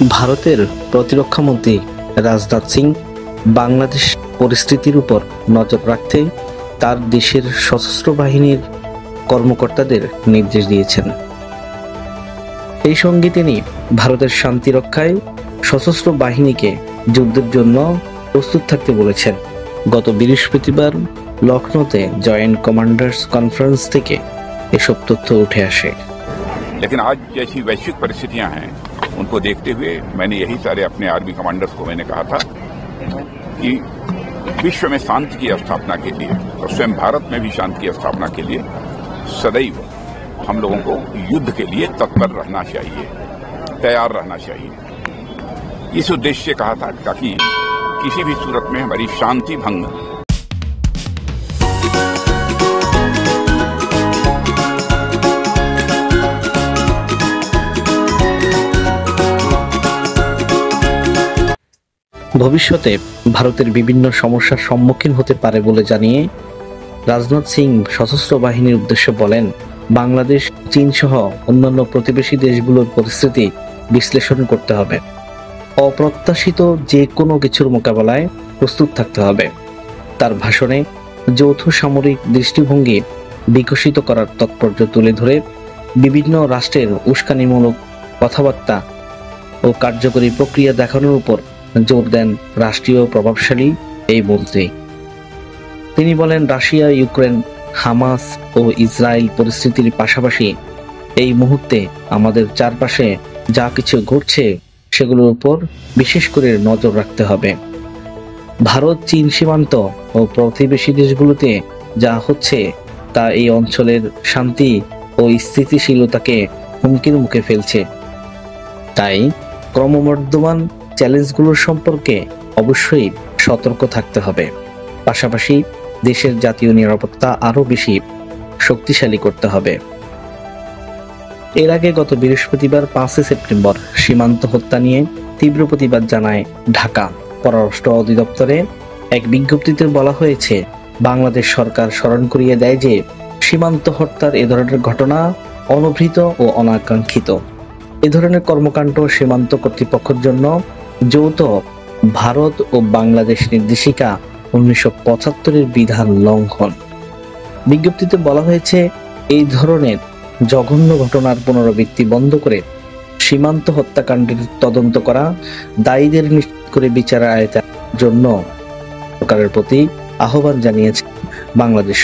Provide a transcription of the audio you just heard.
ভারতের প্রতিরক্ষামন্ত্রী রাজনাথ সিং বাংলাদেশ পরিস্থিতির উপর নজর রাখতে তার দেশের সশস্ত্র বাহিনীর কর্মকর্তাদের নির্দেশ দিয়েছেন। এই সঙ্গে তিনি ভারতের শান্তি রক্ষায় সশস্ত্র বাহিনীকে যুদ্ধের জন্য প্রস্তুত থাকতে বলেছেন। গত বৃহস্পতিবার লখনৌতে জয়েন্ট কমান্ডার্স কনফারেন্স থেকে এসব তথ্য উঠে আসে। लेकिन आज जैसी वैश्विक परिस्थितियां हैं उनको देखते हुए मैंने यही सारे अपने आर्मी कमांडर्स को मैंने कहा था कि विश्व में शांति की स्थापना के लिए और स्वयं भारत में भी शांति की स्थापना के लिए सदैव हम लोगों को युद्ध के लिए तत्पर रहना चाहिए, तैयार रहना चाहिए। इस उद्देश्य से कहा था ताकि किसी भी सूरत में हमारी शांति भंग ভবিষ্যতে ভারতের বিভিন্ন সমস্যার সম্মুখীন হতে পারে বলে জানিয়ে রাজনাথ সিং সশস্ত্র বাহিনীর উদ্দেশ্যে বলেন, বাংলাদেশ, চীন সহ অন্যান্য প্রতিবেশী দেশগুলোর পরিস্থিতি বিশ্লেষণ করতে হবে। অপ্রত্যাশিত যে কোনো কিছুর মোকাবেলায় প্রস্তুত থাকতে হবে। তার ভাষণে যৌথ সামরিক দৃষ্টিভঙ্গি বিকশিত করার তাৎপর্য তুলে ধরে বিভিন্ন রাষ্ট্রের উস্কানিমূলক কথাবার্তা ও কার্যকরী প্রক্রিয়া দেখানোর উপর জোর দেন রাষ্ট্রীয় প্রভাবশালী এই মন্ত্রী। তিনি বলেন, রাশিয়া, ইউক্রেন, হামাস ও ইসরায়েল পরিস্থিতির পাশাপাশি এই মুহূর্তে আমাদের চারপাশে যা কিছু ঘটছে সেগুলোর উপর বিশেষ করে নজর রাখতে হবে। ভারত চীন সীমান্ত ও প্রতিবেশী দেশগুলোতে যা হচ্ছে তা এই অঞ্চলের শান্তি ও স্থিতিশীলতাকে হুমকির মুখে ফেলছে। তাই ক্রমবর্ধমান চ্যালেঞ্জগুলোর সম্পর্কে অবশ্যই সতর্ক থাকতে হবে। পাশাপাশি দেশের জাতীয় নিরাপত্তা আরও বেশি শক্তিশালী করতে হবে। এর আগে গত বৃহস্পতিবার 5 সেপ্টেম্বর সীমান্ত হত্যা নিয়ে তীব্র প্রতিবাদ জানায় ঢাকা। পররাষ্ট্র অধিদপ্তরে এক বিজ্ঞপ্তিতে বলা হয়েছে, বাংলাদেশ সরকার স্মরণ করিয়ে দেয় যে সীমান্ত হত্যার এ ধরনের ঘটনা অনভিপ্রেত ও অনাকাঙ্ক্ষিত। এ ধরনের কর্মকাণ্ড সীমান্ত কর্তৃপক্ষের জন্য যৌথ ভারত ও বাংলাদেশ নির্দেশিকা 1975-এর বিধান লঙ্ঘন। বিজ্ঞপ্তিতে বলা হয়েছে, এই ধরনের জঘন্য ঘটনার পুনরাবৃত্তি বন্ধ করে সীমান্ত হত্যাকাণ্ডের তদন্ত করা, দায়ীদের নিশ্চিত করে বিচারের আওতার জন্য সরকারের প্রতি আহ্বান জানিয়েছে বাংলাদেশ।